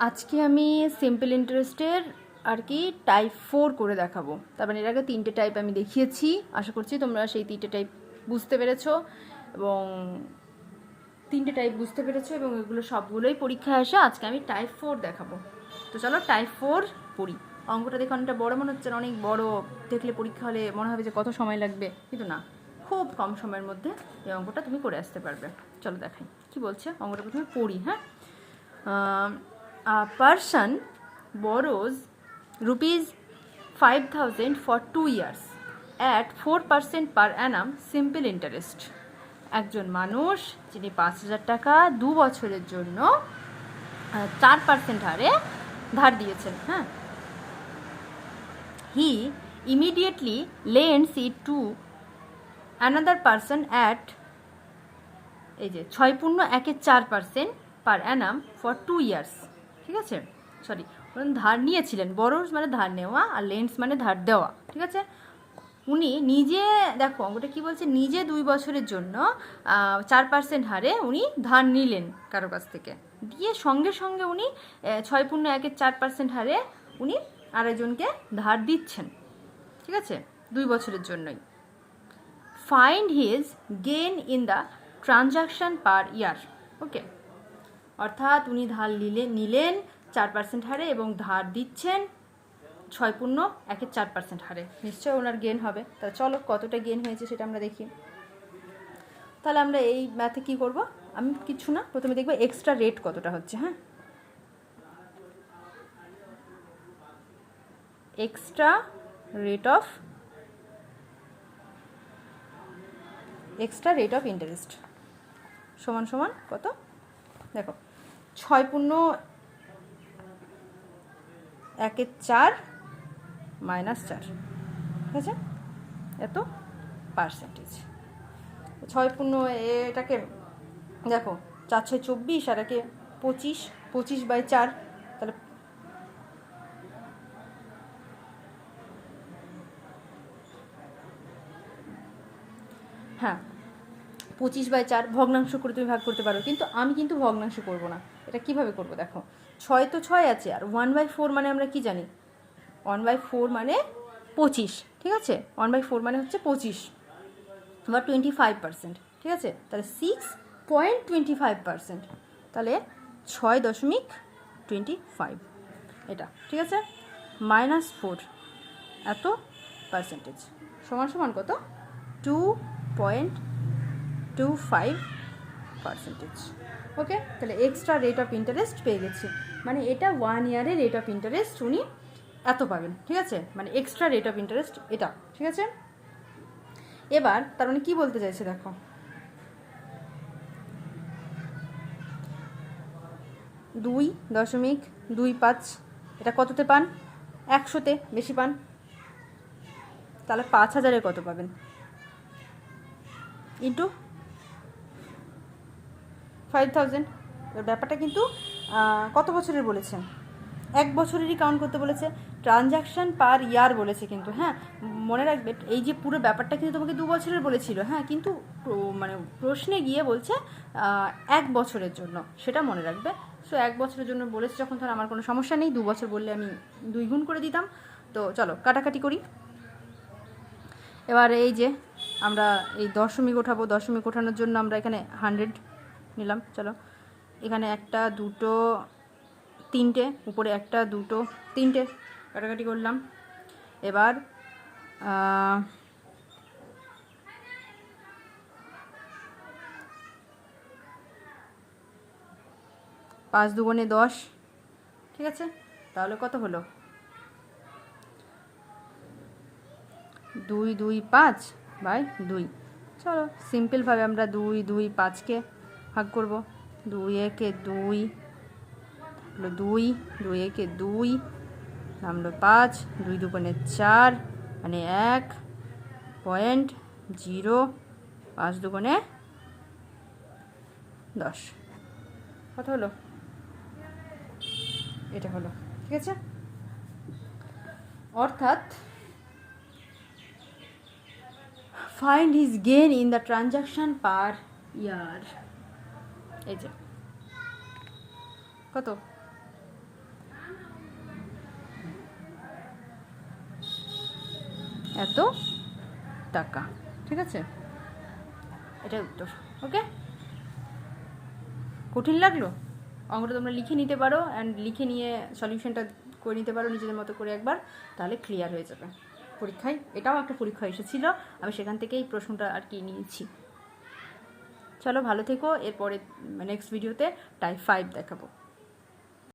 আজকে আমি সিম্পল ইন্টারেস্টের আর কি টাইপ 4 করে দেখাবো। তার মানে এর আগে 3টে টাইপ আমি দেখিয়েছি। আশা করছি তোমরা সেই 3টে টাইপ বুঝতে পেরেছো এবং 3টে টাইপ বুঝতে পেরেছো এবং এগুলো সবগুলোই পরীক্ষায় আসে। আজকে আমি টাইপ 4 দেখাবো। তো চলো টাইপ 4 পড়ি। অঙ্কটা দেখে অনেকটা বড় মনে হচ্ছে, অনেক বড় দেখলে পরীক্ষা হলে মনে হবে যে কত সময় লাগবে, কিন্তু না, খুব কম সময়ের মধ্যে এই অঙ্কটা তুমি করে আসতে পারবে। চলো দেখাই কি বলছে। অঙ্কটা প্রথমে পড়ি। হ্যাঁ, a person borrows rupees 5,000 for 2 years at 4% per annum simple interest. একজন মানুষ যিনি 5,000 টাকা 2 বছরের জন্য 4% হারে ধার দিয়েছেন। হ্যাঁ, he immediately lends it to another person at এই যে 6.14% per annum for 2 years। ঠিক আছে, সরি, ধার নিয়েছিলেন। বরোস মানে ধার নেওয়া আর লেন্স মানে ধার দেওয়া। ঠিক আছে, উনি নিজে, দেখো অঙ্কটা কী বলছে, নিজে 2 বছরের জন্য 4% হারে উনি ধার নিলেন কারো কাছ থেকে, দিয়ে সঙ্গে সঙ্গে উনি 6.14% হারে উনি আরেকজনকে ধার দিচ্ছেন। ঠিক আছে, 2 বছরের জন্যই। Find his gain in the transaction per year. Okay, অর্থাৎ উনি ধার নিলেন 4% হারে এবং ধার দিচ্ছেন 6.14% হারে। নিশ্চয় ওনার গেন হবে। তাহলে চলো কতটা গেন হয়েছে সেটা আমরা দেখি। তাহলে আমরা এই ম্যাথে কি করব, আমি কিছু না, প্রথমে দেখবো এক্সট্রা রেট কতটা হচ্ছে। হ্যাঁ, এক্সট্রা রেট অফ ইন্টারেস্ট সমান সমান কত, দেখো 6.14 -4, ঠিক আছে, এত পার্সেন্টেজ। 6 এটাকে দেখো 4/6 = 24 আর একে 25, 25/4, তাহলে হ্যাঁ 25/4 ভগ্নাংশ করে তুমি ভাগ করতে পারো, কিন্তু আমি কিন্তু ভগ্নাংশ করব না। এটা কিভাবে করব দেখো, 6 তো 6 আছে, আর 1/4 মানে আমরা কি জানি, 1/4 মানে 25। ঠিক আছে, 1/4 মানে হচ্ছে 25 বা 25%। ঠিক আছে, তাহলে 6.25%, তাহলে 6.25 এটা। ঠিক আছে, -4 এত পার্সেন্টেজ সমান সমান কত, 2.25%। ওকে, তাহলে এক্সট্রা রেট অফ ইন্টারেস্ট পেয়ে গেছি, মানে এটা 1 ইয়ারের রেট অফ ইন্টারেস্ট উনি এত পাবেন। ঠিক আছে, মানে এক্সট্রা রেট অফ ইন্টারেস্ট এটা। ঠিক আছে, এবার তার মানে কী বলতে চাইছে দেখো, 2.25 এটা কততে পান, 100-তে বেশি পান, তাহলে 5,000-এ কত পাবেন, ইন্টু 5,000। ব্যাপারটা কিন্তু কত বছরের বলেছে, 1 বছরেরই কাউন্ট করতে বলেছে, ট্রানজাকশান পার ইয়ার বলেছে কিন্তু। হ্যাঁ, মনে রাখবে এই যে পুরো ব্যাপারটা কিন্তু তোমাকে 2 বছরের বলেছিল। হ্যাঁ, কিন্তু মানে প্রশ্নে গিয়ে বলছে 1 বছরের জন্য, সেটা মনে রাখবে। সো 1 বছরের জন্য বলেছে যখন, তখন আমার কোনো সমস্যা নেই, 2 বছর বললে আমি 2 গুণ করে দিতাম। তো চলো কাটাকাটি করি। এবার এই যে আমরা এই দশমিক ওঠাবো, দশমিক ওঠানোর জন্য আমরা এখানে 100 নিলাম। চলো, এখানে 1, 2, 3টে, উপরে 1, 2, 3টে কাটাকাটি করলাম। এবার 5 দুগুণে 10। ঠিক আছে, তাহলে কত হলো, 2/2 চলো সিম্পলভাবে আমরা 2/5কে ভাগ করব। 2 একে 2 হলো 2, 2 একে 2 নামলো 5, 2 দুগুণে 4 মানে 1.0, 5 দুগুণে 10, কত হলো, এটা হলো। ঠিক আছে, অর্থাৎ find his gain in the transaction per year। এই যে কত? এত টাকা। ঠিক আছে, এটাই উত্তর। ওকে, কঠিন লাগলো? অঙ্কটা তোমরা লিখে নিতে পারো, অ্যান্ড লিখে নিয়ে সলিউশনটা করে নিতে পারো নিজেদের মতো করে একবার, তাহলে ক্লিয়ার হয়ে যাবে। পরীক্ষায় এটাও একটা পরীক্ষা এসেছিলো, আমি সেখান থেকেই প্রশ্নটা আর কি নিয়েছি। চলো ভালো থেকো, এরপরে নেক্সট ভিডিওতে টাইপ 5 দেখাবো।